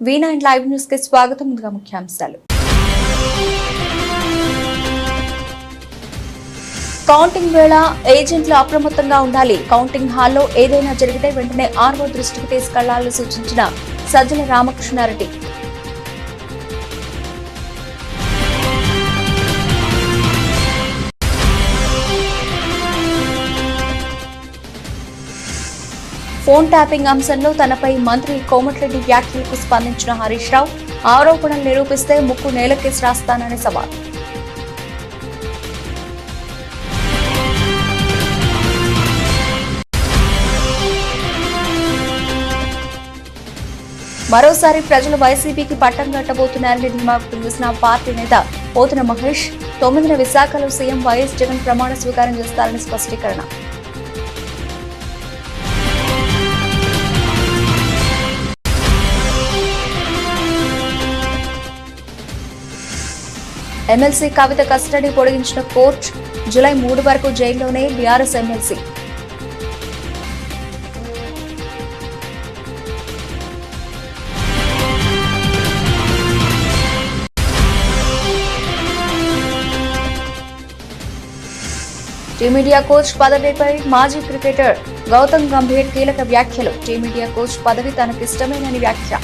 V9 live news కి స్వాగతం. ముందుగా ముఖ్యాంశాలు. కౌంటింగ్ వేళ ఏజెంట్లు అప్రమత్తంగా ఉండాలి. కౌంటింగ్ హాల్లో ఏదైనా జరిగితే వెంటనే ఆర్ఓ దృష్టికి తీసుకెళ్లాలని సూచించిన సజ్జల రామకృష్ణారెడ్డి. ఫోన్ ట్యాపింగ్ అంశంలో తనపై మంత్రి కోమటిరెడ్డి వ్యాఖ్యలకు స్పందించిన హరీష్ రావు, ఆరోపణలు నిరూపిస్తే ముక్కు నేలకేసి రాస్తానని సవాల్. మరోసారి ప్రజలు వైసీపీకి పట్టం కట్టబోతున్నారని ధీమా వ్యక్తం చేసిన పార్టీ నేత పోతున మహేష్, 9న విశాఖలో సీఎం వైఎస్ జగన్ ప్రమాణ స్వీకారం చేస్తారని స్పష్టీకరణ. ఎమ్మెల్సీ కవిత కస్టడీ పొడిగించిన కోర్టు, జూలై 3 వరకు జైల్లోనే బీఆర్ఎస్ ఎమ్మెల్సీ. టీమిండియా కోచ్ పదవిపై మాజీ క్రికెటర్ గౌతమ్ గంభీర్ కీలక వ్యాఖ్యలు. టీమిండియా కోచ్ పదవి తనకిష్టమేనని వ్యాఖ్య.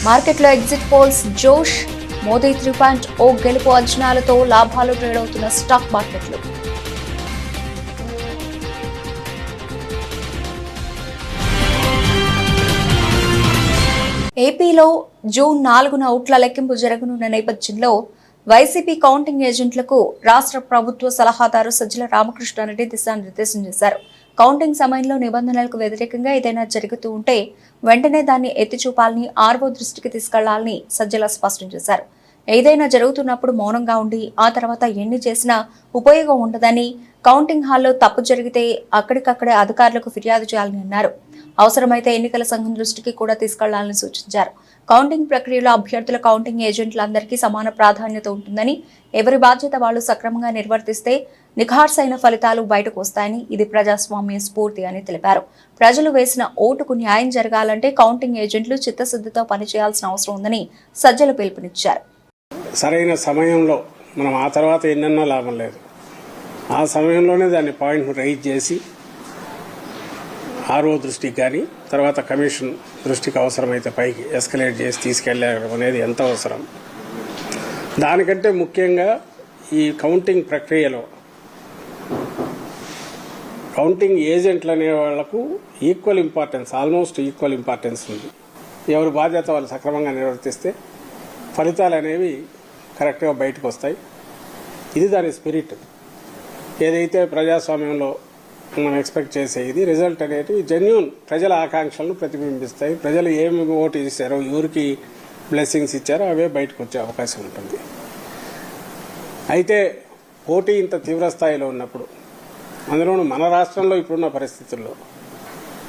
మార్కెట్లో ఎగ్జిట్ పోల్స్ జోష్, మోదీ 3.0 గెలుపు అంచనాలతో లాభాలు ట్రేడ్ అవుతున్న స్టాక్ మార్కెట్లు. ఏపీలో జూన్ 4న ఓట్ల లెక్కింపు జరగనున్న నేపథ్యంలో వైసీపీ కౌంటింగ్ ఏజెంట్లకు రాష్ట్ర ప్రభుత్వ సలహాదారు సజ్జల రామకృష్ణారెడ్డి దిశానిర్దేశం చేశారు. కౌంటింగ్ సమయంలో నిబంధనలకు వ్యతిరేకంగా ఏదైనా జరుగుతూ ఉంటే వెంటనే దాన్ని ఎత్తిచూపాలని, ఆర్ఓ దృష్టికి తీసుకెళ్లాలని సజ్జల స్పష్టం చేశారు. ఏదైనా జరుగుతున్నప్పుడు మౌనంగా ఉండి ఆ తర్వాత ఎన్ని చేసినా ఉపయోగం ఉండదని, కౌంటింగ్ హాల్లో తప్పు జరిగితే అక్కడికక్కడే అధికారులకు ఫిర్యాదు చేయాలని అన్నారు. అవసరమైతే ఎన్నికల సంఘం దృష్టికి కూడా తీసుకెళ్లాలని సూచించారు. కౌంటింగ్ ప్రక్రియలో అభ్యర్థుల కౌంటింగ్ ఏజెంట్లందరికీ సమాన ప్రాధాన్యత ఉంటుందని, ఎవరి బాధ్యత వాళ్లు సక్రమంగా నిర్వర్తిస్తే నిఖార్సైన ఫలితాలు బయటకు వస్తాయని, ఇది ప్రజాస్వామ్య స్ఫూర్తి అని తెలిపారు. ప్రజలు వేసిన ఓటుకు న్యాయం జరగాలంటే కౌంటింగ్ ఏజెంట్లు చిత్తశుద్ధితో పనిచేయాల్సిన అవసరం ఉందని సజ్జలు పిలుపునిచ్చారు. సరైన సమయంలో మనం ఆ తర్వాత ఎన్నన్నా లాభం లేదు. ఆ సమయంలోనే దాన్ని పాయింట్ రైజ్ చేసి ఆర్ఓ దృష్టికి కానీ తర్వాత కమిషన్ దృష్టికి అవసరమైతే పైకి ఎస్కలేట్ చేసి తీసుకెళ్ళడం అనేది ఎంత అవసరం. దానికంటే ముఖ్యంగా ఈ కౌంటింగ్ ప్రక్రియలో కౌంటింగ్ ఏజెంట్లు అనే వాళ్లకు ఆల్మోస్ట్ ఈక్వల్ ఇంపార్టెన్స్ ఉంది. ఎవరి బాధ్యత వాళ్ళు సక్రమంగా నిర్వర్తిస్తే ఫలితాలు అనేవి కరెక్ట్గా బయటకు వస్తాయి. ఇది దాని స్పిరిట్. ఏదైతే ప్రజాస్వామ్యంలో మనం ఎక్స్పెక్ట్ చేసేది రిజల్ట్ అనేది జెన్యూన్ ప్రజల ఆకాంక్షలను ప్రతిబింబిస్తాయి. ప్రజలు ఏమి ఓటు ఇస్తారో, ఎవరికి బ్లెస్సింగ్స్ ఇచ్చారో అవే బయటకు వచ్చే అవకాశం ఉంటుంది. అయితే పోటీ ఇంత తీవ్ర స్థాయిలో ఉన్నప్పుడు, అందులోనూ మన రాష్ట్రంలో ఇప్పుడున్న పరిస్థితుల్లో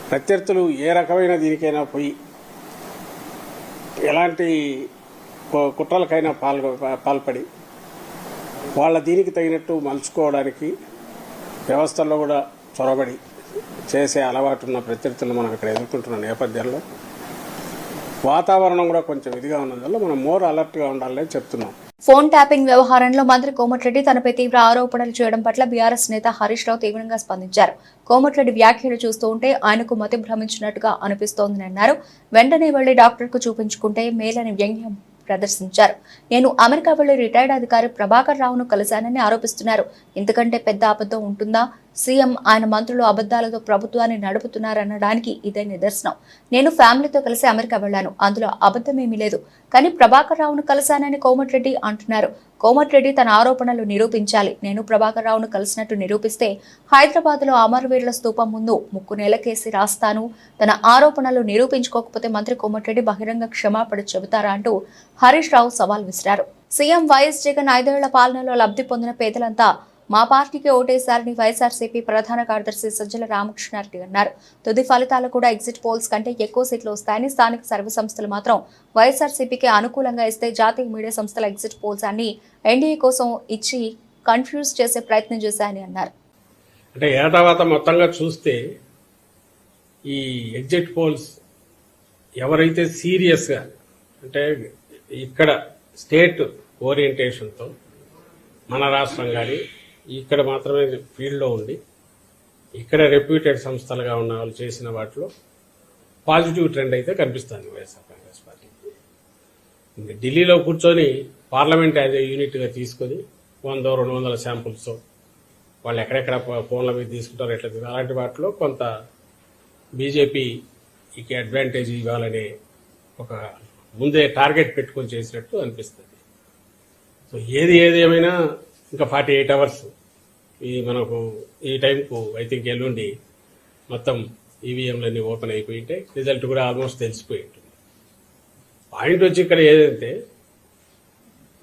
ప్రత్యర్థులు ఏ రకమైన దీనికైనా పోయి ఎలాంటి కుట్రలకైనా పాల్పడి వాళ్ళ దీనికి తగినట్టు మలుచుకోవడానికి వ్యవస్థల్లో కూడా చొరబడి చేసే అలవాటున్న ప్రత్యర్థులు మనం ఇక్కడ ఎదుర్కొంటున్న నేపథ్యంలో వాతావరణం కూడా కొంచెం ఇదిగా ఉన్నందువల్ల మనం మోర్ అలర్ట్గా ఉండాలని చెప్తున్నాం. ఫోన్ ట్యాపింగ్ వ్యవహారంలో మంత్రి కోమటిరెడ్డి తనపై తీవ్ర ఆరోపణలు చేయడం పట్ల బీఆర్ఎస్ నేత హరీష్ రావు తీవ్రంగా స్పందించారు. కోమటిరెడ్డి వ్యాఖ్యలు చూస్తూ ఉంటే ఆయనకు మతి భ్రమించినట్టుగా అనిపిస్తోందని అన్నారు. వెంటనే వెళ్లి డాక్టర్కు చూపించుకుంటే మేలని వ్యంగ్యం ప్రదర్శించారు. నేను అమెరికా వెళ్లి రిటైర్డ్ అధికారి ప్రభాకర్ రావును కలిశానని ఆరోపిస్తున్నారు. ఇంతకంటే పెద్ద అబద్ధం ఉంటుందా? సీఎం, ఆయన మంత్రులు అబద్దాలతో ప్రభుత్వాన్ని నడుపుతున్నారనడానికి ఇదే నిదర్శనం. నేను ఫ్యామిలీతో కలిసి అమెరికా వెళ్లాను, అందులో అబద్ధమేమీ లేదు. కానీ ప్రభాకర్ రావును కలిశానని కోమటిరెడ్డి అంటున్నారు. కోమటిరెడ్డి తన ఆరోపణలు నిరూపించాలి. నేను ప్రభాకర్ రావును కలిసినట్టు నిరూపిస్తే హైదరాబాద్ లో అమరవీరుల స్తూపం ముందు ముక్కు నేలకేసి రాస్తాను. తన ఆరోపణలు నిరూపించుకోకపోతే మంత్రి కోమటిరెడ్డి బహిరంగ క్షమాపణ చెబుతారా అంటూ హరీష్ రావు సవాల్ విసిరారు. సీఎం వైఎస్ జగన్ 5 ఏళ్ల పాలనలో లబ్ధి పొందిన పేదలంతా మా పార్టీకి ఓటేశారని వైఎస్ఆర్సీపీ ప్రధాన కార్యదర్శి సజ్జల రామకృష్ణారెడ్డి అన్నారు. తుది ఫలితాలు కూడా ఎగ్జిట్ పోల్స్ కంటే ఎక్కువ సీట్లు వస్తాయని, స్థానిక సర్వే సంస్థలు మాత్రం వైఎస్ఆర్సీపీకి అనుకూలంగా ఇస్తే జాతీయ మీడియా సంస్థల ఎగ్జిట్ పోల్స్ అన్ని ఎన్డీఏ కోసం ఇచ్చి కన్ఫ్యూజ్ చేసే ప్రయత్నం చేశాయని అన్నారు. అంటే ఏటావాత మొత్తంగా చూస్తే ఈ ఎగ్జిట్ పోల్స్ ఎవరైతే సీరియస్గా అంటే ఇక్కడ స్టేట్ ఓరియంటేషన్తో మన రాష్ట్రం కానీ ఇక్కడ మాత్రమే ఫీల్డ్లో ఉండి ఇక్కడ రెప్యూటెడ్ సంస్థలుగా ఉన్న వాళ్ళు చేసిన వాటిలో పాజిటివ్ ట్రెండ్ అయితే కనిపిస్తుంది వైఎస్ఆర్ కాంగ్రెస్ పార్టీ. ఇంకా ఢిల్లీలో కూర్చొని పార్లమెంట్ యాజ్ ఏ యూనిట్గా తీసుకొని 100-200 శాంపుల్స్ వాళ్ళు ఎక్కడెక్కడ ఫోన్ల మీద తీసుకుంటారో ఎట్లా అలాంటి వాటిలో కొంత బీజేపీకి అడ్వాంటేజ్ ఇవ్వాలనే ఒక ముందే టార్గెట్ పెట్టుకొని చేసినట్టు అనిపిస్తుంది. సో ఏది ఏమైనా ఇంకా 48 అవర్స్ మనకు ఈ టైంకు ఐ థింక్ ఎల్లుండి మొత్తం ఈవీఎంలన్నీ ఓపెన్ అయిపోయింటే రిజల్ట్ కూడా ఆల్మోస్ట్ తెలిసిపోయి ఉంటుంది. పాయింట్ వచ్చి ఇక్కడ ఏదంటే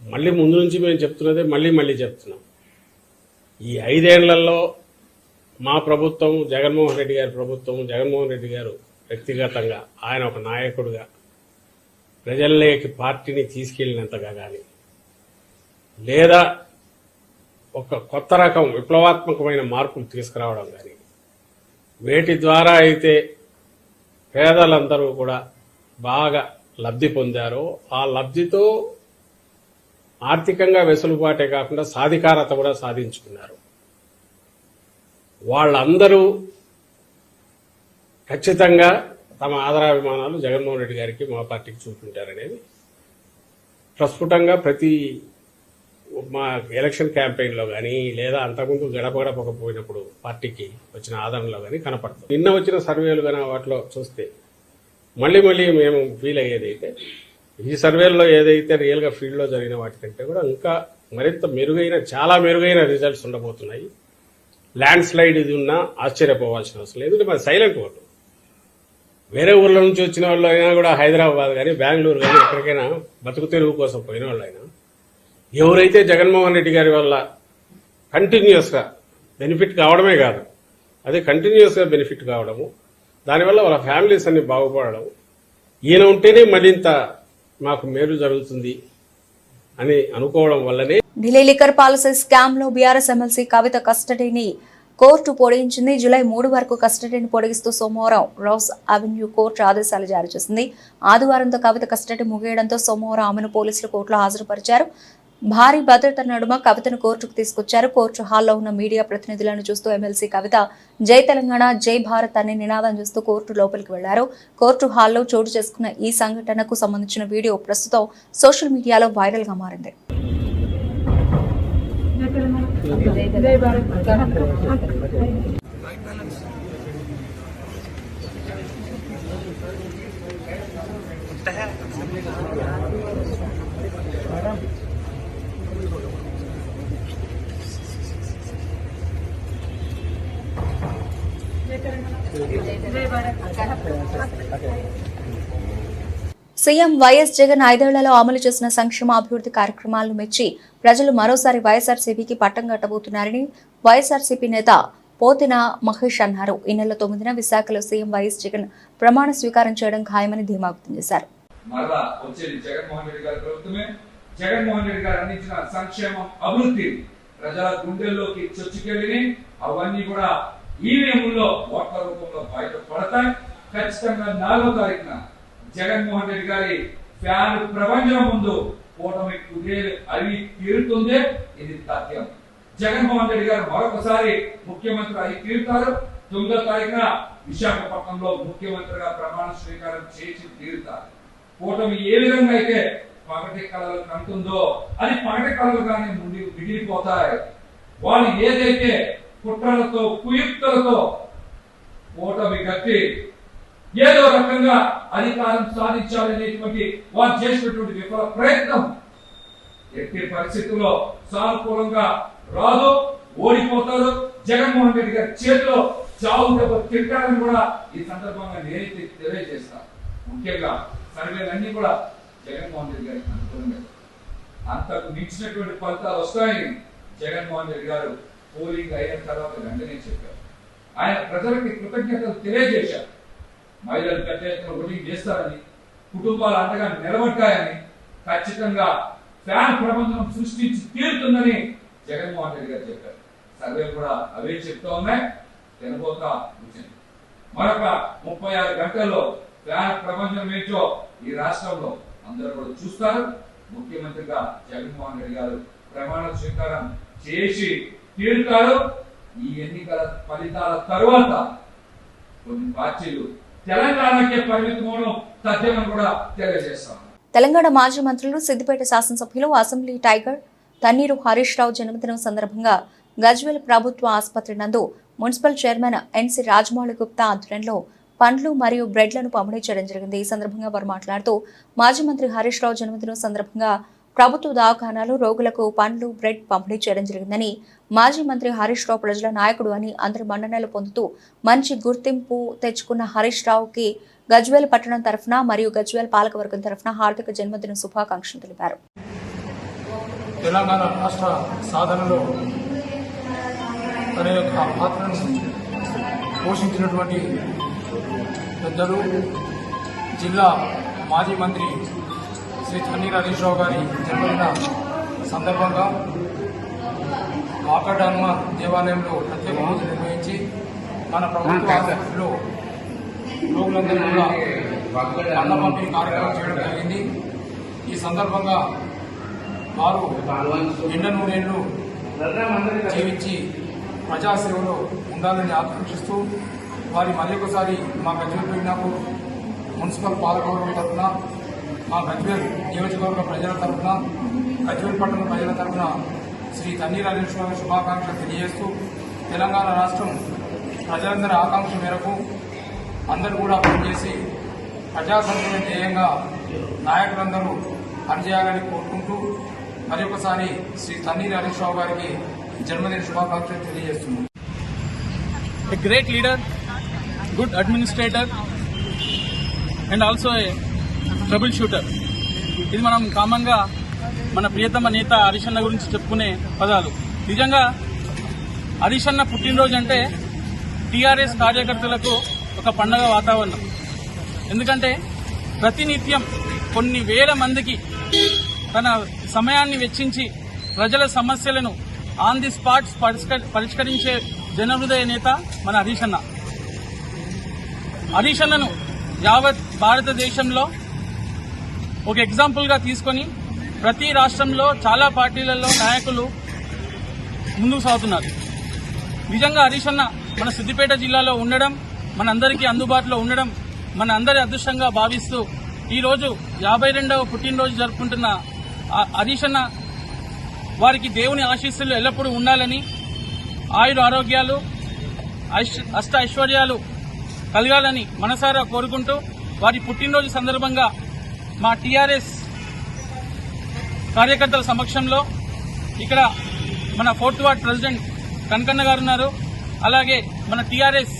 మళ్ళీ ముందు నుంచి మేము చెప్తున్నదే మళ్ళీ చెప్తున్నాం. ఈ 5 ఏళ్లలో మా ప్రభుత్వం, జగన్మోహన్ రెడ్డి గారి ప్రభుత్వం, జగన్మోహన్ రెడ్డి గారు వ్యక్తిగతంగా ఆయన ఒక నాయకుడిగా ప్రజల్లోకి పార్టీని తీసుకెళ్లినంతగా కానీ లేదా ఒక కొత్త రకం విప్లవాత్మకమైన మార్పులు తీసుకురావడం కానీ వేటి ద్వారా అయితే పేదలందరూ కూడా బాగా లబ్ధి పొందారో ఆ లబ్ధితో ఆర్థికంగా వెసులుబాటే కాకుండా సాధికారత కూడా సాధించుకున్నారు. వాళ్ళందరూ ఖచ్చితంగా తమ ఆదరాభిమానాలు జగన్మోహన్ రెడ్డి గారికి, మా పార్టీకి చూపించారనేది ప్రస్ఫుటంగా ప్రతి మా ఎలక్షన్ క్యాంపెయిన్లో కానీ లేదా అంతకుముందు గడపకపోయినప్పుడు పార్టీకి వచ్చిన ఆదరణలో కానీ కనపడుతుంది. నిన్న వచ్చిన సర్వేలు కానీ వాటిలో చూస్తే మళ్ళీ మేము ఫీల్ అయ్యేదైతే ఈ సర్వేల్లో ఏదైతే రియల్గా ఫీల్డ్లో జరిగిన వాటికంటే కూడా ఇంకా మరింత మెరుగైన, చాలా మెరుగైన రిజల్ట్స్ ఉండబోతున్నాయి. ల్యాండ్ స్లైడ్ ఇది ఉన్నా ఆశ్చర్యపోవాల్సిన అవసరం లేదు. మరి సైలెంట్ ఓటు వేరే ఊర్ల నుంచి వచ్చిన వాళ్ళు అయినా కూడా హైదరాబాద్ కానీ బెంగళూరు కానీ ఎక్కడికైనా బతుకు తెరువు కోసం పోయిన వాళ్ళు అయినా ఎవరైతే జగన్మోహన్ రెడ్డి గారి వల్ల కంటిన్యూస్గా బెనిఫిట్ కావడమే కాదు, అదే కంటిన్యూస్గా బెనిఫిట్ కావడము, దానివల్ల వాళ్ళ ఫ్యామిలీస్ అన్ని బాగుపడడం, ఈయన ఉంటేనే మరింత మాకు మేలు జరుగుతుంది అని అనుకోవడం వల్లనే ఢిల్లీ లిక్కర్ పాలసీ స్కామ్ లో బీఆర్ఎస్ ఎమ్మెల్సీ కవిత కస్టడీని కోర్టు పొడిగించింది. జూలై 3 వరకు కస్టడీని పొడిగిస్తూ సోమవారం రోజ్ అవెన్యూ కోర్టు ఆదేశాలు జారీ చేసింది. ఆదివారంతో కవిత కస్టడీ ముగియడంతో సోమవారం ఆమెను పోలీసులు కోర్టులో హాజరుపరిచారు. భారీ భద్రత నడుమ కవితను కోర్టుకు తీసుకొచ్చారు. కోర్టు హాల్లో ఉన్న మీడియా ప్రతినిధులను చూస్తూ ఎమ్మెల్సీ కవిత జై తెలంగాణ, జై భారత్ అనే నినాదం చేస్తూ కోర్టు లోపలికి వెళ్లారు. కోర్టు హాల్లో చోటు చేసుకున్న ఈ సంఘటనకు సంబంధించిన వీడియో ప్రస్తుతం సోషల్ మీడియాలో వైరల్ గా మారింది. సీఎం వైఎస్ జగన్ 5 ఏళ్లలో అమలు చేసిన సంక్షేమ అభివృద్ధి కార్యక్రమాలను మెచ్చి ప్రజలు మరోసారి వైఎస్ఆర్సీపీకి పట్టం కట్టబోతున్నారని వైఎస్ఆర్సీపీ నేత పోతిన మహేష్ అన్నారు. ఈ నెల 9న విశాఖలో సీఎం వైఎస్ జగన్ ప్రమాణ స్వీకారం చేయడం ఖాయమని ధీమా వ్యక్తం చేశారు. జగన్మోహన్ రెడ్డి గారు అందించిన సంక్షేమం, అభివృద్ధి ప్రజల గుండెల్లోకి చొచ్చుకెళ్ళి అవన్నీ కూడా ఈవీఎంలో ఓట్ల రూపంలో బయటపడతాయి. ఖచ్చితంగా 4వ తారీఖున జగన్మోహన్ రెడ్డి గారి ఫ్యాన్ ప్రపంచం ముందు కూటమి కుదేలు అవి తీరుతుంది. ఇది తథ్యం. జగన్మోహన్ రెడ్డి గారు మరొకసారి ముఖ్యమంత్రి అయి తీరుతారు. 9వ తారీఖున విశాఖపట్నంలో ముఖ్యమంత్రిగా ప్రమాణ స్వీకారం చేసి తీరుతారు. కూటమి ఏ విధంగా అయితే పగటి కళలు కంటుందో అది పగటి కళలుగానే మిగిలిపోతాయి. వాళ్ళు ఏదైతే కుట్రలతో, కుయుక్తులతో కూటమి కట్టి ఏదో రకంగా అధికారం సాధించాలనేటువంటి వారు చేసినటువంటి విఫల ప్రయత్నం ఎట్టి పరిస్థితుల్లో సానుకూలంగా రాదు, ఓడిపోతారు. జగన్మోహన్ రెడ్డి గారి చేతిలో చావు దెబ్బ తింటారని కూడా ఈ సందర్భంగా నేనైతే తెలియజేస్తాను. ముఖ్యంగా సర్వేలన్నీ కూడా జగన్మోహన్ రెడ్డి గారికి అనుకూలంగా, అంతకు మించినటువంటి ఫలితాలు వస్తాయని జగన్మోహన్ రెడ్డి గారు పోలింగ్ అయిన తర్వాత వెంటనే చెప్పారు. ఆయన ప్రజలకి కృతజ్ఞతలు తెలియజేశారు. మహిళలు పెద్ద ఎత్తున ఓటింగ్ చేస్తారని, కుటుంబాలు అండగా నిలబడతాయని, ఖచ్చితంగా ఫ్యాన్ ప్రబంధం సృష్టించి తీరుతుందని జగన్మోహన్ రెడ్డి గారు చెప్పారు. సర్వేలు కూడా అవే చెప్తా ఉన్నాయి. తినబోతా వచ్చింది. మరొక 36 గంటల్లో ఫ్యాన్ ప్రపంచం ఏంటో ఈ రాష్ట్రంలో అందరూ కూడా చూస్తారు. ముఖ్యమంత్రిగా జగన్మోహన్ రెడ్డి గారు ప్రమాణ స్వీకారం చేసి తీరుతారు. ఈ ఎన్నికల ఫలితాల తరువాత కొన్ని పార్టీలు తెలంగాణకే పరిమితమవడం తథ్యమని కూడా తెలియజేస్తాం. తెలంగాణ మాజీ మంత్రులు సిద్దిపేట శాసనసభ్యులు అసెంబ్లీ టైగర్ తన్నీరు హరీష్ రావు జన్మదినం సందర్భంగా గజ్వేల్ ప్రభుత్వ ఆసుపత్రి నందు municipal chairman NC Rajamouli Gupta ఆధ్వర్యంలో పండ్లు మరియు బ్రెడ్లను పంపిణీ చేయడం జరిగింది. ఈ సందర్భంగా వారు మాట్లాడుతూ మాజీ మంత్రి హరీష్ రావు జన్మదినం సందర్భంగా ప్రభుత్వ దవాఖానాలు రోగులకు పండ్లు బ్రెడ్ పంపిణీ చేయడం జరిగిందని, మాజీ మంత్రి హరీష్ రావు ప్రజల నాయకుడు అని అందరి మన్ననలు పొందుతూ మంచి గుర్తింపు తెచ్చుకున్న హరీష్ రావుకి గజ్వేల్ పట్టణం తరఫున మరియు గజ్వేల్ పాలకవర్గం తరఫున హార్దిక జన్మదిన శుభాకాంక్షలు తెలిపారు. తెలంగాణ రాష్ట్ర సాధనలో తన యొక్క పాత్రను పోషించినటువంటి పెద్దలు జిల్లా మాజీ మంత్రి శ్రీ తన్నీరు హరీష్ రావు గారి జన్మదిన సందర్భంగా వాకడ్ హనుమాన్ దేవాలయంలో ప్రత్యేక పూజ నిర్వహించి మన ప్రభుత్వ ఆసుపత్రిలో రోగులందరూ కూడా అన్న పంపిణీ కార్యక్రమం చేయడం జరిగింది. ఈ సందర్భంగా వారు నిండా నూరేళ్లు జీవించి ప్రజాసేవలో ఉండాలని ఆకాంక్షిస్తూ వారి మళ్ళీ ఒకసారి మా గజ్వేల్ పెరిగినాపూర్ మున్సిపల్ పాలకవర్గం తరఫున, మా గజ్వేల్ నియోజకవర్గ ప్రజల తరఫున, గజ్వేల్ పట్టణ ప్రజల తరఫున శ్రీ తన్నీరు హరీష్ రావు శుభాకాంక్షలు తెలియజేస్తూ తెలంగాణ రాష్ట్రం ప్రజలందరి ఆకాంక్ష మేరకు అందరూ కూడా పనిచేసి ప్రజా సంక్షేమ ధ్యేయంగా నాయకులందరూ పనిచేయాలని కోరుకుంటూ మరి ఒకసారి శ్రీ తన్నీరు హరీష్ రావు గారికి జన్మదిన శుభాకాంక్షలు తెలియజేస్తున్నాం. A great leader, good administrator and also a troubleshooter. ఇది మనం కామన్గా మన ప్రియతమ నేత హరీష్ అన్న గురించి చెప్పుకునే పదాలు. నిజంగా హరీష్ అన్న పుట్టినరోజు అంటే టీఆర్ఎస్ కార్యకర్తలకు ఒక పండగ వాతావరణం. ఎందుకంటే ప్రతినిత్యం కొన్ని వేల మందికి తన సమయాన్ని వెచ్చించి ప్రజల సమస్యలను ఆన్ ది స్పాట్ పరిష్కరించే జనహృదయ నేత మన హరీష్ అన్న. హరీష్ అన్నను యావత్ భారతదేశంలో ఒక ఎగ్జాంపుల్గా తీసుకొని ప్రతి రాష్ట్రంలో చాలా పార్టీలలో నాయకులు ముందుకు సాగుతున్నారు. నిజంగా హరీష్ అన్న మన సిద్దిపేట జిల్లాలో ఉండడం, మనందరికీ అందుబాటులో ఉండడం మన అందరి అదృష్టంగా భావిస్తూ ఈరోజు 52వ పుట్టినరోజు జరుపుకుంటున్న హరీష్ అన్న వారికి దేవుని ఆశీస్సులు ఎల్లప్పుడూ ఉండాలని, ఆయుర ఆరోగ్యాలు అష్ట ఐశ్వర్యాలు కలగాలని మనసారా కోరుకుంటూ వారి పుట్టినరోజు సందర్భంగా మా టీఆర్ఎస్ కార్యకర్తల సమక్షంలో ఇక్కడ మన 4th వార్డ్ ప్రెసిడెంట్ కనకన్న గారు ఉన్నారు. అలాగే మన టీఆర్ఎస్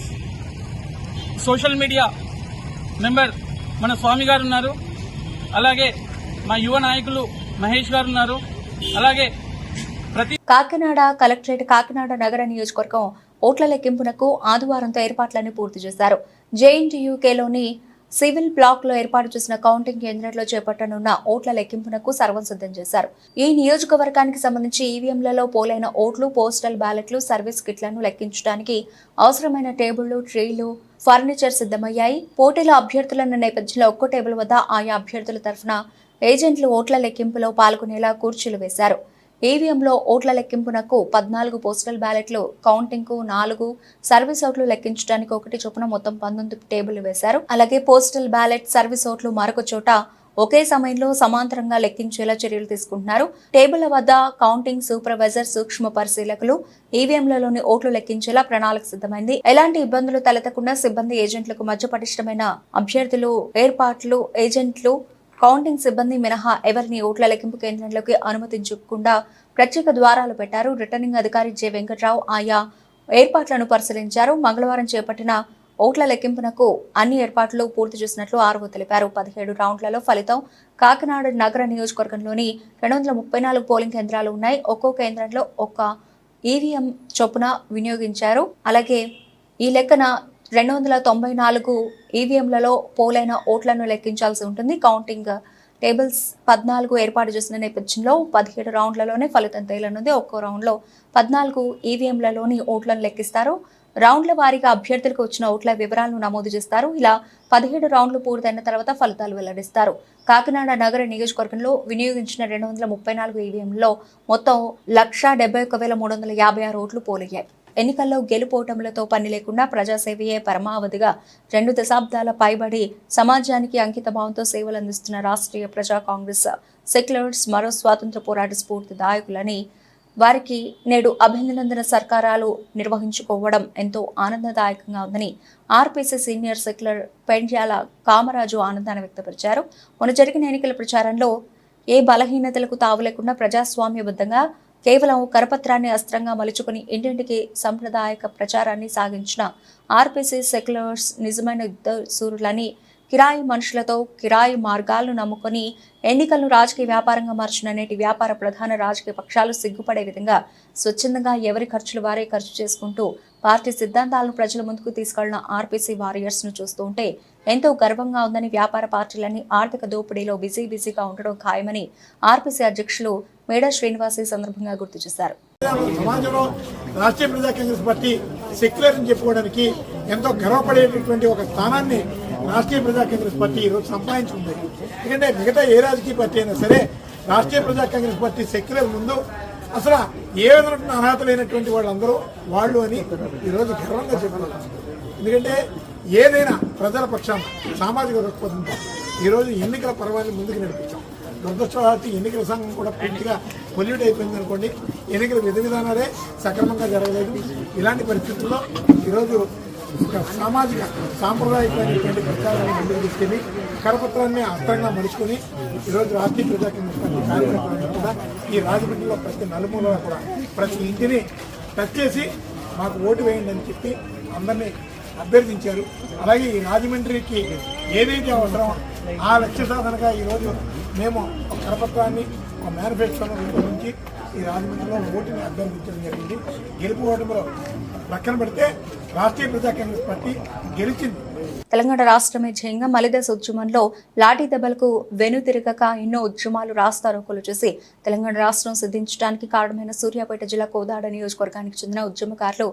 సోషల్ మీడియా మెంబర్ మన స్వామి గారు ఉన్నారు. అలాగే మా యువ నాయకులు మహేష్ గారు ఉన్నారు. అలాగే కాకినాడ కలెక్టరేట్ కాకినాడ నగర నియోజకవర్గం ఓట్ల లెక్కింపునకు ఆదివారంతో ఏర్పాట్లన్నీ పూర్తి చేశారు. జేఎన్టీయూకేలోని సివిల్ బ్లాక్ లో ఏర్పాటు చేసిన కౌంటింగ్ కేంద్రంలో చేపట్టనున్న ఓట్ల లెక్కింపునకు సర్వం సిద్ధం చేశారు. ఈ నియోజకవర్గానికి సంబంధించి ఈవీఎంలలో పోలైన ఓట్లు, పోస్టల్ బ్యాలెట్లు, సర్వీస్ కిట్లను లెక్కించడానికి అవసరమైన టేబుళ్లు, ట్రేలు, ఫర్నిచర్ సిద్ధమయ్యాయి. పోటీలో అభ్యర్థులున్న నేపథ్యంలో ఒక్కో టేబుల్ వద్ద ఆయా అభ్యర్థుల తరఫున ఏజెంట్లు ఓట్ల లెక్కింపులో పాల్గొనేలా కుర్చీలు వేశారు. ఈవీఎంలో ఓట్ల లెక్కింపునకు 14 పోస్టల్ బ్యాలెట్లు, కౌంటింగ్కు 4, సర్వీస్ ఓట్లు లెక్కించడానికి 1 చొప్పున మొత్తం 19 టేబుల్ వేశారు. అలాగే పోస్టల్ బ్యాలెట్, సర్వీస్ ఓట్లు మరొక చోట ఒకే సమయంలో సమాంతరంగా లెక్కించేలా చర్యలు తీసుకుంటున్నారు. టేబుళ్ల వద్ద కౌంటింగ్ సూపర్వైజర్, సూక్ష్మ పరిశీలకులు ఈవీఎంలలోని ఓట్లు లెక్కించేలా ప్రణాళిక సిద్ధమైంది. ఎలాంటి ఇబ్బందులు తలెత్తకుండా సిబ్బంది, ఏజెంట్లకు మధ్య పటిష్టమైన అభ్యర్థులు ఏర్పాట్లు, ఏజెంట్లు, కౌంటింగ్ సిబ్బంది మినహా ఎవరిని ఓట్ల లెక్కింపు కేంద్రంలోకి అనుమతించకుండా ప్రత్యేక ద్వారాలు పెట్టారు. రిటర్నింగ్ అధికారి జె వెంకట్రావు ఆయా ఏర్పాట్లను పరిశీలించారు. మంగళవారం చేపట్టిన ఓట్ల లెక్కింపునకు అన్ని ఏర్పాట్లు పూర్తి చేసినట్లు ఆర్వో తెలిపారు. 17 రౌండ్లలో ఫలితం కాకినాడ నగర నియోజకవర్గంలోని 234 పోలింగ్ కేంద్రాలు ఉన్నాయి. ఒక్కో కేంద్రంలో ఒక ఈవీఎం చొప్పున వినియోగించారు. అలాగే ఈ లెక్కన 294 ఈవీఎంలలో పోలైన ఓట్లను లెక్కించాల్సి ఉంటుంది. కౌంటింగ్ టేబుల్స్ 14 ఏర్పాటు చేసిన నేపథ్యంలో 17 రౌండ్లలోనే ఫలితం తేలనుంది. ఒక్కో రౌండ్లో 14 ఈవీఎంలలోని ఓట్లను లెక్కిస్తారు. రౌండ్ల వారీగా అభ్యర్థులకు వచ్చిన ఓట్ల వివరాలను నమోదు చేస్తారు. ఇలా 17 రౌండ్లు పూర్తయిన తర్వాత ఫలితాలు వెల్లడిస్తారు. కాకినాడ నగర నియోజకవర్గంలో వినియోగించిన 234 ఈవీఎంలలో మొత్తం 171,356 ఓట్లు పోలయ్యాయి. ఎన్నికల్లో గెలుపోటములతో పని లేకుండా ప్రజాసేవయే పరమావధిగా 2 దశాబ్దాల పైబడి సమాజానికి అంకిత భావంతో సేవలు అందిస్తున్న రాష్ట్రీయ ప్రజా కాంగ్రెస్ సెక్యులర్స్ మరో స్వాతంత్ర పోరాట స్ఫూర్తి దాయకులని వారికి నేడు అభినందన సత్కారాలు నిర్వహించుకోవడం ఎంతో ఆనందదాయకంగా ఉందని RPC senior secular Pendyala Kamaraju ఆనందాన్ని వ్యక్తపరిచారు. మొన్న జరిగిన ఎన్నికల ప్రచారంలో ఏ బలహీనతలకు తావు లేకుండా ప్రజాస్వామ్యబద్ధంగా కేవలం కరపత్రాన్ని అస్త్రంగా మలుచుకుని ఇంటింటికి సాంప్రదాయక ప్రచారాన్ని సాగించిన ఆర్పీసీ సెక్యులర్స్ నిజమైన యుద్ధ సూరులని కిరాయి మనుషులతో కిరాయి మార్గాలను నమ్ముకొని ఎన్నికలను రాజకీయ వ్యాపారంగా మార్చిన నేటి వ్యాపార ప్రధాన రాజకీయ పక్షాలు సిగ్గుపడే విధంగా స్వచ్ఛందంగా ఎవరి ఖర్చులు వారే ఖర్చు చేసుకుంటూ పార్టీ సిద్ధాంతాలను ప్రజల ముందుకు తీసుకెళ్లిన ఆర్పీసీ వారియర్స్ ను చూస్తూ ఉంటే ఎంతో గర్వంగా ఉందని, వ్యాపార పార్టీలన్నీ ఆర్థిక దోపిడీలో బిజీగా ఉండడం ఖాయమని ఆర్పీసీ అధ్యక్షులు మేడా శ్రీనివాస్ ఈ సందర్భంగా గుర్తు చేశారు. సమాజంలో రాష్ట్రీయ ప్రజా కాంగ్రెస్ పార్టీ సెక్యులర్ అని చెప్పుకోవడానికి ఎంతో గర్వపడేటటువంటి ఒక స్థానాన్ని రాష్ట్రీయ ప్రజా కాంగ్రెస్ పార్టీ ఈరోజు సంపాదించుకుంది. ఎందుకంటే మిగతా ఏ రాజకీయ పార్టీ అయినా సరే రాష్ట్రీయ ప్రజా కాంగ్రెస్ పార్టీ సెక్యులర్ ముందు అసలు ఏ విధమైన అర్హత లేనటువంటి వాళ్ళందరూ వాళ్ళు అని ఈరోజు గర్వంగా చెప్పుకోవాలి. ఎందుకంటే ఏదైనా ప్రజల పక్షాన సామాజిక దృక్పథంతో ఈరోజు ఎన్నికల పర్వాన్ని ముందుకు నడిపించాం. దురదృష్టవశాత్తు ఎన్నికల సంఘం కూడా పూర్తిగా పొల్యూట్ అయిపోయింది అనుకోండి. ఎన్నికల విధి విధానాలే సక్రమంగా జరగలేదు. ఇలాంటి పరిస్థితుల్లో ఈరోజు ఒక సామాజిక సాంప్రదాయకమైనటువంటి ప్రచారాన్ని ముందుకు తీసుకెళ్లి కరపత్రాన్ని అస్త్రంగా మలుచుకొని ఈరోజు రాష్ట్రీయ ప్రజా కాంగ్రెస్ పార్టీ కార్యకర్తలను కూడా ఈ రాజమండ్రిలో ప్రతి నలుమూలలో కూడా ప్రతి ఇంటిని టచ్ చేసి మాకు ఓటు వేయండి అని చెప్పి అందరినీ అభ్యర్థించారు. అలాగే ఈ రాజమండ్రికి ఏదైతే అవసరమో ఆ లక్ష్య సాధనగా ఈరోజు మేము ఒక కరపత్రాన్ని ఒక మేనిఫెస్టోను రూపొందించి ఈ రాజమండ్రిలో ఓటుని అభ్యర్థించడం జరిగింది. గెలుపు ఓటమిలో పక్కన పెడితే రాష్ట్రీయ ప్రజా కాంగ్రెస్ పార్టీ గెలిచింది. తెలంగాణ రాష్ట్రమే ధ్యేయంగా మలిదశ ఉద్యమంలో లాఠీ దెబ్బలకు వెనుతిరగక ఎన్నో ఉద్యమాలు రాస్తారోకోలు చేసి తెలంగాణ రాష్ట్రం సిద్ధించడానికి కారణమైన సూర్యాపేట జిల్లా కోదాడ నియోజకవర్గానికి చెందిన ఉద్యమకారులు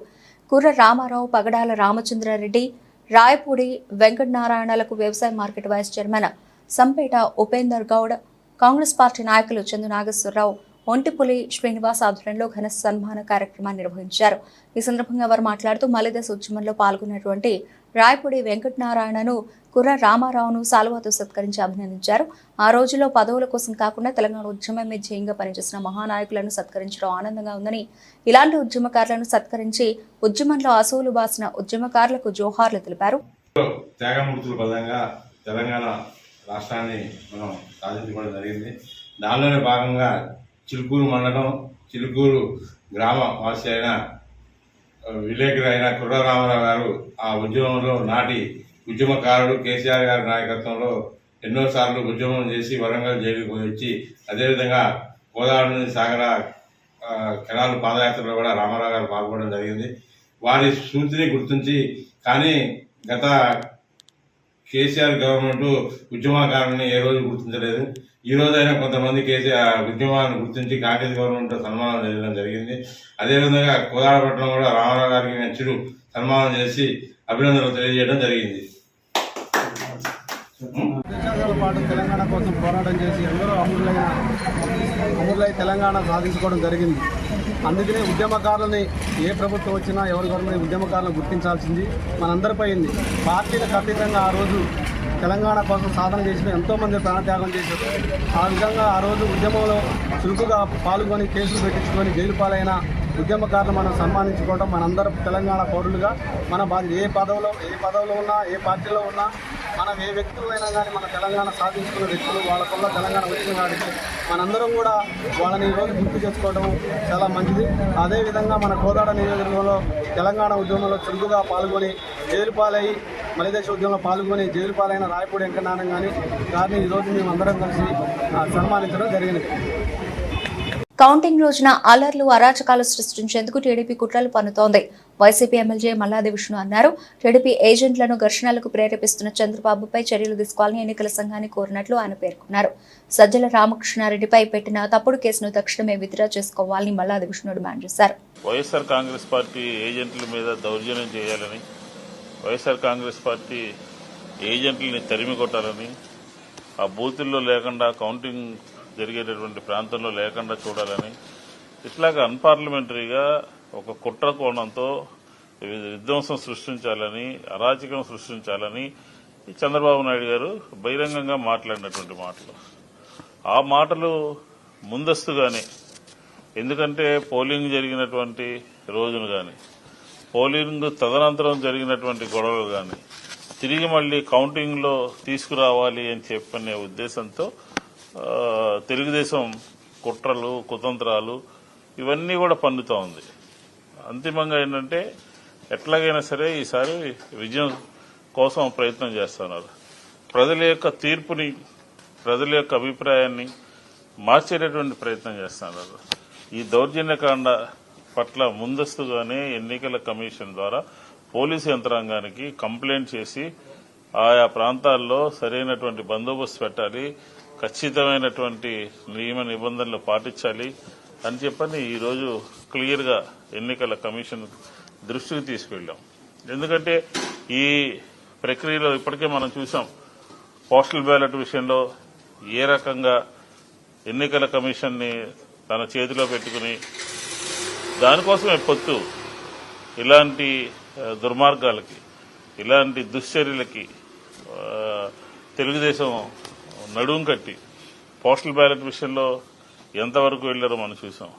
కుర్ర రామారావు, పగడాల రామచంద్రారెడ్డి, రాయపూడి వెంకటనారాయణలకు వ్యవసాయ market vice chairman Sampeta Upender Goud, Congress party నాయకులు చందు నాగేశ్వరరావు, ఒంటిపులి శ్రీనివాస్ ఆధ్వర్యంలో ఘన సన్మాన కార్యక్రమాన్ని నిర్వహించారు. ఈ సందర్భంగా వారు మాట్లాడుతూ మలిదశ ఉద్యమంలో పాల్గొన్నటువంటి రాయపూడి వెంకటనారాయణను, కుర్ర రామారావును సాల్వాతో సత్కరించి అభినందించారు. ఆ రోజుల్లో పదవుల కోసం కాకుండా తెలంగాణ ఉద్యమమే ధ్యేయంగా పనిచేసిన మహానాయకులను సత్కరించడం ఆనందంగా ఉందని, ఇలాంటి ఉద్యమకారులను సత్కరించి ఉద్యమంలో అసూలు బాసిన ఉద్యమకారులకు జోహార్లు తెలిపారు. త్యాగమూర్తుల పదంగా తెలంగాణ రాష్ట్రాన్ని మనం సాధించుకోవడం జరిగింది. దానిలోనే భాగంగా చిలుకూరు మండలం, చిలుకూరు గ్రామ వాసి అయిన విలేకరు అయిన కుర్ర రామారావు గారు ఆ ఉద్యమంలో నాటి ఉద్యమకారుడు కేసీఆర్ గారి నాయకత్వంలో ఎన్నోసార్లు ఉద్యమం చేసి వరంగల్ జైలుకు వచ్చి, అదేవిధంగా కోదాడ నుంచి సాగర కెనాల్ పాదయాత్రలో కూడా రామారావు గారు పాల్గొనడం జరిగింది. వారి స్ఫూర్తిని గుర్తించి, కానీ గత కేసీఆర్ గవర్నమెంట్ ఉద్యమకారుని ఏ రోజు గుర్తించలేదు. ఈ రోజైనా కొంతమంది కేసీఆర్ ఉద్యమాన్ని గుర్తించి కాంగ్రెస్ గవర్నమెంట్ సన్మానం చేయడం జరిగింది. అదేవిధంగా కోదాడపట్నం కూడా రామారావు గారికి చిరు సన్మానం చేసి అభినందనలు తెలియజేయడం జరిగింది. దశాబ్దాల పాటు తెలంగాణ కోసం పోరాటం చేసి ఎందరో అమరులై తెలంగాణ సాధించుకోవడం జరిగింది. అందుకనే ఉద్యమకారులని ఏ ప్రభుత్వం వచ్చినా ఎవరి గవర్నమెంట్ ఉద్యమకారులను గుర్తించాల్సింది మనందరిపై ఉంది. పార్టీలకు అతీతంగా ఆ రోజు తెలంగాణ కోసం సాధన చేసిన ఎంతోమంది ప్రాణత్యాగం చేశారు. ఆ విధంగా ఆ రోజు ఉద్యమంలో చురుకుగా పాల్గొని కేసులు పెట్టించుకొని జైలు పాలైన ఉద్యమకారులు మనం సన్మానించుకోవడం మనందరం తెలంగాణ పౌరులుగా మన బాధ్యత. ఏ పదవిలో ఉన్నా, ఏ పార్టీలో ఉన్నా, మనం ఏ వ్యక్తులైనా కానీ మన తెలంగాణ సాధించుకున్న వ్యక్తులు వాళ్ళ వల్ల తెలంగాణ వచ్చిన వాడికి మనందరం కూడా వాళ్ళని ఈరోజు గుర్తు చేసుకోవడం చాలా మంచిది. అదేవిధంగా మన కోదాడ నియోజకవర్గంలో తెలంగాణ ఉద్యమంలో చురుకుగా పాల్గొని జైలు పాలయ్యి మలిదశ ఉద్యమంలో పాల్గొని జైలు పాలైన రాయపూడి వెంకటనారాయణ గారిని ఈరోజు మేము అందరం కలిసి సన్మానించడం జరిగినది. కౌంటింగ్ రోజున అల్లర్లు అరాచకాలు సృష్టించేందుకు టీడీపీ కుట్రలు పన్నుతోంది. వైసీపీ ఎమ్మెల్యే మల్లాది విష్ణు అన్నారు. టీడీపీ ఏజెంట్లను ఘర్షణలకు ప్రేరేపిస్తున్న చంద్రబాబుపై చర్యలు తీసుకోవాలని ఎన్నికల సంఘాన్ని కోరినట్లు ఆయన పేర్కొన్నారు. సజ్జల రామకృష్ణారెడ్డిపై పెట్టిన తప్పుడు కేసును తక్షణమే విత్డ్రా చేసుకోవాలని మల్లాది విష్ణు డిమాండ్ చేశారు. వైఎస్ఆర్ కాంగ్రెస్ పార్టీ ఏజెంట్ల మీద దౌర్జన్యం చేయాలని, వైఎస్ఆర్ కాంగ్రెస్ పార్టీ ఏజెంట్లని తరిమి కొట్టాలని, ఆ బూతుల్లో లేకుండా కౌంటింగ్ జరిగేటటువంటి ప్రాంతంలో లేకుండా చూడాలని, ఇట్లాగా అన్పార్లమెంటరీగా ఒక కుట్ర కోణంతో విధ్వంసం సృష్టించాలని, అరాచకం సృష్టించాలని చంద్రబాబు నాయుడు గారు బహిరంగంగా మాట్లాడినటువంటి మాటలు. ఆ మాటలు ముందస్తుగానే, ఎందుకంటే పోలింగ్ జరిగినటువంటి రోజును కానీ, పోలింగ్ తదనంతరం జరిగినటువంటి గొడవలు కానీ తిరిగి మళ్లీ కౌంటింగ్లో తీసుకురావాలి అని చెప్పనే ఉద్దేశంతో తెలుగుదేశం కుట్రలు, కుతంత్రాలు ఇవన్నీ కూడా పన్నుతూ ఉంది. అంతిమంగా ఏంటంటే ఎట్లాగైనా సరే ఈసారి విజయం కోసం ప్రయత్నం చేస్తున్నారు. ప్రజల యొక్క తీర్పుని, ప్రజల యొక్క అభిప్రాయాన్ని మార్చేటటువంటి ప్రయత్నం చేస్తున్నారు. ఈ దౌర్జన్యకాండ పట్ల ముందస్తుగానే ఎన్నికల కమిషన్ ద్వారా పోలీసు యంత్రాంగానికి కంప్లైంట్ చేసి ఆయా ప్రాంతాల్లో సరైనటువంటి బందోబస్తు పెట్టాలి, ఖచ్చితమైనటువంటి నియమ నిబంధనలు పాటించాలి అని చెప్పని ఈరోజు క్లియర్గా ఎన్నికల కమిషన్ దృష్టికి తీసుకెళ్లాం. ఎందుకంటే ఈ ప్రక్రియలో ఇప్పటికే మనం చూసాం, పోస్టల్ బ్యాలెట్ విషయంలో ఏ రకంగా ఎన్నికల కమిషన్ని తన చేతిలో పెట్టుకుని దానికోసమే పొత్తు ఇలాంటి దుర్మార్గాలకి, ఇలాంటి దుశ్చర్యలకి తెలుగుదేశం నడుం కట్టి పోస్టల్ బ్యాలెట్ విషయంలో ఎంతవరకు వెళ్లారో మనం చూసాం.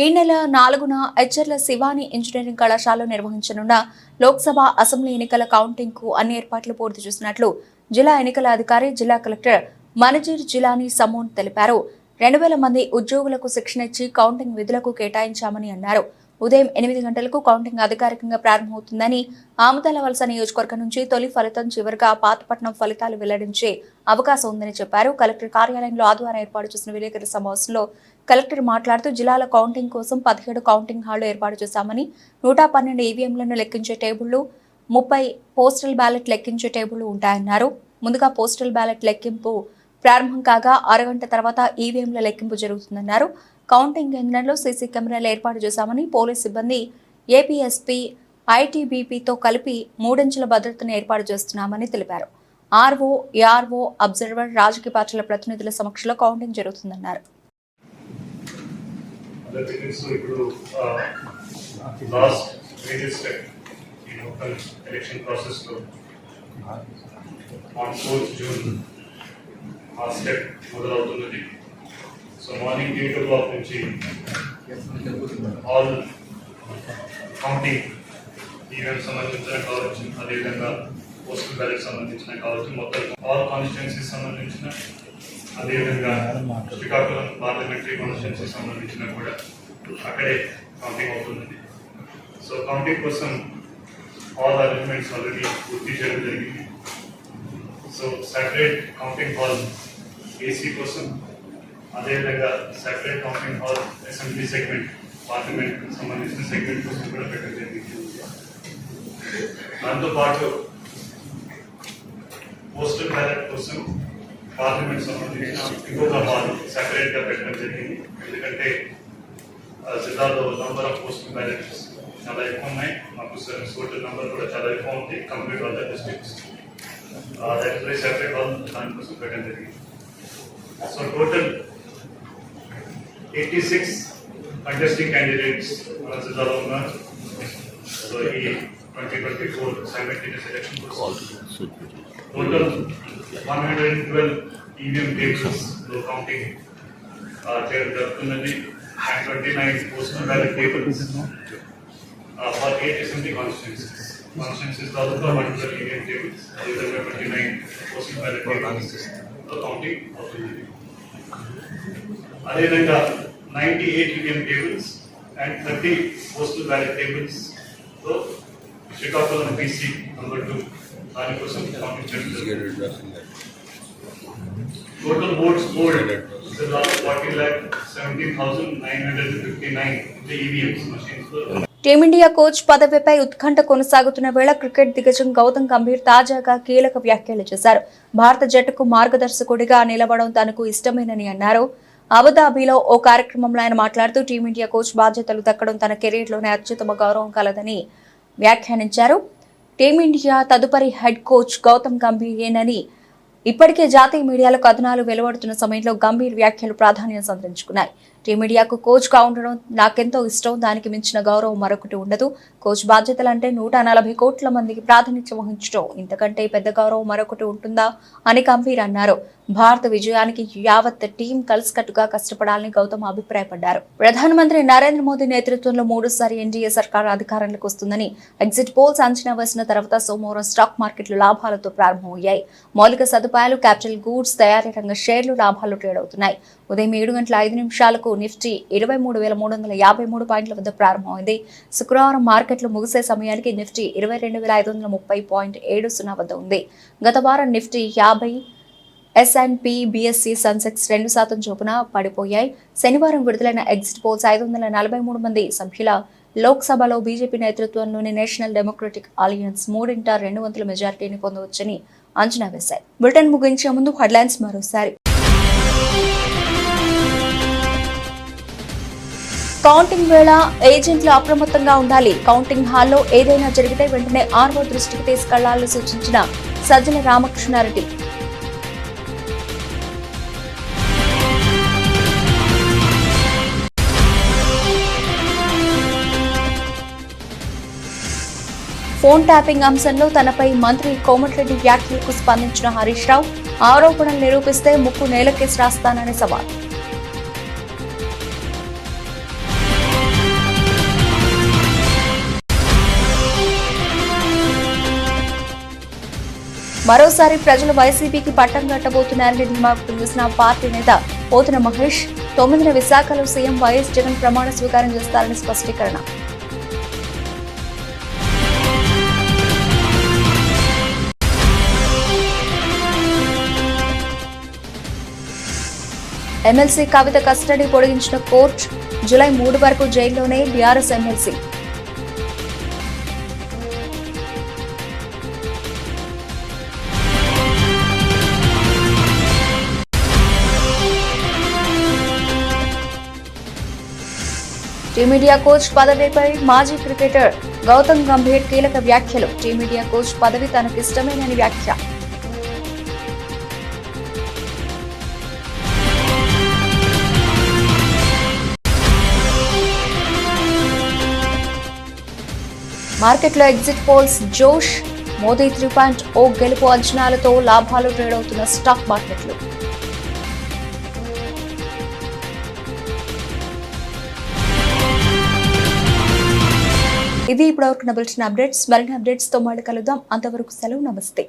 ఈ నెల 4న ఎచ్చర్ల శివాని ఇంజనీరింగ్ కళాశాలలో నిర్వహించనున్న లోక్సభ, అసెంబ్లీ ఎన్నికల కౌంటింగ్ కు అన్ని ఏర్పాట్లు పూర్తి చేసినట్లు జిల్లా ఎన్నికల అధికారి, జిల్లా కలెక్టర్ మనజీర్ జిలానీ సమూన్ తెలిపారు. 2000 మంది ఉద్యోగులకు శిక్షణ ఇచ్చి కౌంటింగ్ విధులకు కేటాయించామని అన్నారు. ఉదయం 8 గంటలకు కౌంటింగ్ అధికారికంగా ప్రారంభమవుతుందని, ఆముదాల వలస నియోజకవర్గం నుంచి తొలి ఫలితం చివరిగా పాతపట్నం ఫలితాలు వెల్లడించే అవకాశం ఉందని చెప్పారు. కలెక్టర్ కార్యాలయంలో ఆదివారం ఏర్పాటు చేసిన విలేకరుల సమావేశంలో కలెక్టర్ మాట్లాడుతూ జిల్లాల కౌంటింగ్ కోసం 17 కౌంటింగ్ హాళ్లు ఏర్పాటు చేశామని, 112 ఈవీఎంలను లెక్కించే టేబుళ్లు, 30 పోస్టల్ బ్యాలెట్ లెక్కించే టేబుళ్లు ఉంటాయన్నారు. ముందుగా పోస్టల్ బ్యాలెట్ లెక్కింపు ప్రారంభం కాగా అరగంట తర్వాత ఈవీఎంల లెక్కింపు జరుగుతుందన్నారు. కౌంటింగ్ కేంద్రంలో సీసీ కెమెరాలు ఏర్పాటు చేశామని, పోలీస్ సిబ్బంది, ఏపీఎస్పీ, ఐటీబీపీతో కలిపి 3 అంచెల భద్రతను ఏర్పాటు చేస్తున్నామని తెలిపారు. ఆర్ఓ, ఏఆర్ఓ, అబ్జర్వర్, రాజకీయ పార్టీల ప్రతినిధుల సమక్షంలో కౌంటింగ్ జరుగుతుందన్నారు. ఆ స్టెప్ మొదలవుతున్నది. సో మార్నింగ్ 8 o'clock నుంచి ఆల్ కౌంటింగ్ ఈవెంట్ సంబంధించిన కావచ్చు, అదేవిధంగా పోస్టల్ బ్యాలెట్ సంబంధించిన కావచ్చు, మొత్తం ఆల్ కాన్స్టిట్యున్సీస్ సంబంధించిన, అదేవిధంగా శ్రీకాకుళం పార్లమెంటరీ కాన్స్టిట్యున్సీ సంబంధించిన కూడా అక్కడే కౌంటింగ్ అవుతున్నది. సో కౌంటింగ్ కోసం ఆల్ అరేంజ్మెంట్స్ ఆల్రెడీ పూర్తి చేయడం జరిగింది. So separate counting hall AC కోసం, అదేవిధంగా separate counting hall assembly segment, parliament సంబంధించిన సెగ్మెంట్ కోసం కూడా పెట్టడం జరిగింది. దాంతోపాటు పోస్టల్ బ్యాలెట్ కోసం పార్లమెంట్ సంబంధించిన ఇంకొక హాల్ సెపరేట్గా పెట్టడం జరిగింది. ఎందుకంటే జిల్లాలో నంబర్ ఆఫ్ పోస్టల్ బ్యాలెట్స్ చాలా ఎక్కువ ఉన్నాయి, మాకు టోటల్ నంబర్ కూడా చాలా ఎక్కువ ఉంది complete all the districts. That is why separate all దానికోసం పెట్టడం జరిగింది. సో టోటల్ 86 కంటెస్టింగ్ క్యాండిడేట్స్ మన జిల్లాలో ఉన్నారు. సో ఈ 2024 సైమల్టేనియస్ ఎలక్షన్ కోసం టోటల్ 112 ఈవీఎం టేబుల్స్ లో కౌంటింగ్ చేయడం జరుగుతున్నది. and 29 postal ballot tables for 8 assembly constituencies. Constituencies also 112 EVM tables, 29 postal ballot tables, the counting of the EVM. Adedanga 98 EVM tables and 30 postal ballot tables. So Srikakulam PC number 2, దానికోసం counting చేయడం. Total votes polled It's around 40,70,959 the EVMs machines. Team India coach పదవిపై ఉత్కంఠ కొనసాగుతున్న వేళ cricket దిగ్గజం గౌతమ్ గంభీర్ తాజాగా కీలక వ్యాఖ్యలు చేశారు. భారత జట్టుకు మార్గదర్శకుడిగా నిలవడం తనకు ఇష్టమేనని అన్నారు. అబుదాబిలో ఓ కార్యక్రమంలో ఆయన మాట్లాడుతూ టీమిండియా కోచ్ బాధ్యతలు దక్కడం తన కెరీర్లోనే అత్యుత్తమ గౌరవం కలదని వ్యాఖ్యానించారు. టీమిండియా తదుపరి హెడ్ కోచ్ గౌతమ్ గంభీరేనని ఇప్పటికే జాతీయ మీడియాలో కథనాలు వెలువడుతున్న సమయంలో గంభీర్ వ్యాఖ్యలు ప్రాధాన్యం సంతరించుకున్నాయి. టీమిండియాకు కోచ్ గా ఉండడం నాకెంతో ఇష్టం, దానికి మించిన గౌరవం మరొకటి ఉండదు. కోచ్ బాధ్యతలంటే 140 కోట్ల మందికి ప్రాతినిధ్యం వహించడం, ఇంతకంటే పెద్ద గౌరవం మరొకటి ఉంటుందా అని గంభీర్ అన్నారు. భారత విజయానికి యావత్ టీం కలిసికట్టుగా కష్టపడాలని గౌతమ్ అభిప్రాయపడ్డారు. ప్రధానమంత్రి నరేంద్ర మోదీ నేతృత్వంలో 3సారి ఎన్డీఏ సర్కార్ అధికారంలోకి వస్తుందని ఎగ్జిట్ పోల్స్ అంచనా వేసిన తర్వాత సోమవారం స్టాక్ మార్కెట్లు లాభాలతో ప్రారంభమయ్యాయి. మౌలిక సదుపాయాలు, క్యాపిటల్ గూడ్స్ తయారీ రంగ షేర్లు లాభాలు ట్రేడ్ అవుతున్నాయి. ఉదయం 7:05 నిఫ్టీ 23,353 పాయింట్ల వద్ద ప్రారంభమైంది. శుక్రవారం మార్కెట్లు ముగిసే సమయానికి నిఫ్టీ 22,530.70 వద్ద ఉంది. గత వారం నిఫ్టీ 50, S&P, BSE, సెన్సెక్స్ 2% చొప్పున పడిపోయాయి. శనివారం విడుదలైన ఎగ్జిట్ పోల్స్ 543 మంది సభ్యుల లోక్సభలో బీజేపీ నేతృత్వంలోని నేషనల్ డెమోక్రటిక్ అలయన్స్ 3/2 మెజారిటీని పొందవచ్చని అంచనా వేశాయి. బులెటిన్ ముగించే ముందు హెడ్లైన్స్ మరోసారి. కౌంటింగ్ వేళ ఏజెంట్లు అప్రమత్తంగా ఉండాలి. కౌంటింగ్ హాల్లో ఏదైనా జరిగితే వెంటనే ఆర్ఓ దృష్టికి తీసుకెళ్లాలని సూచించిన సజ్జల రామకృష్ణారెడ్డి. ఫోన్ ట్యాపింగ్ అంశంలో తనపై మంత్రి కోమటిరెడ్డి వ్యాఖ్యలకు స్పందించిన హరీష్ రావు, ఆరోపణలు నిరూపిస్తే ముక్కు నేలకేసి రాస్తానని సవాల్. మరోసారి ప్రజలు వైసీపీకి పట్టం కట్టబోతున్నారని ధీమా వ్యక్తం చేసిన పార్టీ నేత పోతున మహేష్, 9న విశాఖలో సీఎం వైఎస్ జగన్ ప్రమాణ స్వీకారం చేస్తారని స్పష్టీకరణ. ఎమ్మెల్సీ కవిత కస్టడీ పొడిగించిన కోర్టు, జూలై 3 వరకు జైల్లోనే బీఆర్ఎస్ ఎమ్మెల్సీ. టీమిండియా కోచ్ పదవిపై మాజీ క్రికెటర్ గౌతమ్ గంభీర్ కీలక వ్యాఖ్యలు. టీమిండియా కోచ్ పదవి తనకిష్టమేనని వ్యాఖ్య. మార్కెట్లో ఎగ్జిట్ పోల్స్ జోష్, మోదీ 3.0 గెలుపు అంచనాలతో లాభాలు ట్రేడ్ అవుతున్న స్టాక్ మార్కెట్లు. ఇది ఇప్పటివరకు బులెటిన్ అప్డేట్స్. మరిన్ని అప్డేట్స్ తో మళ్ళీ కలుద్దాం. అంతవరకు సెలవు, నమస్తే.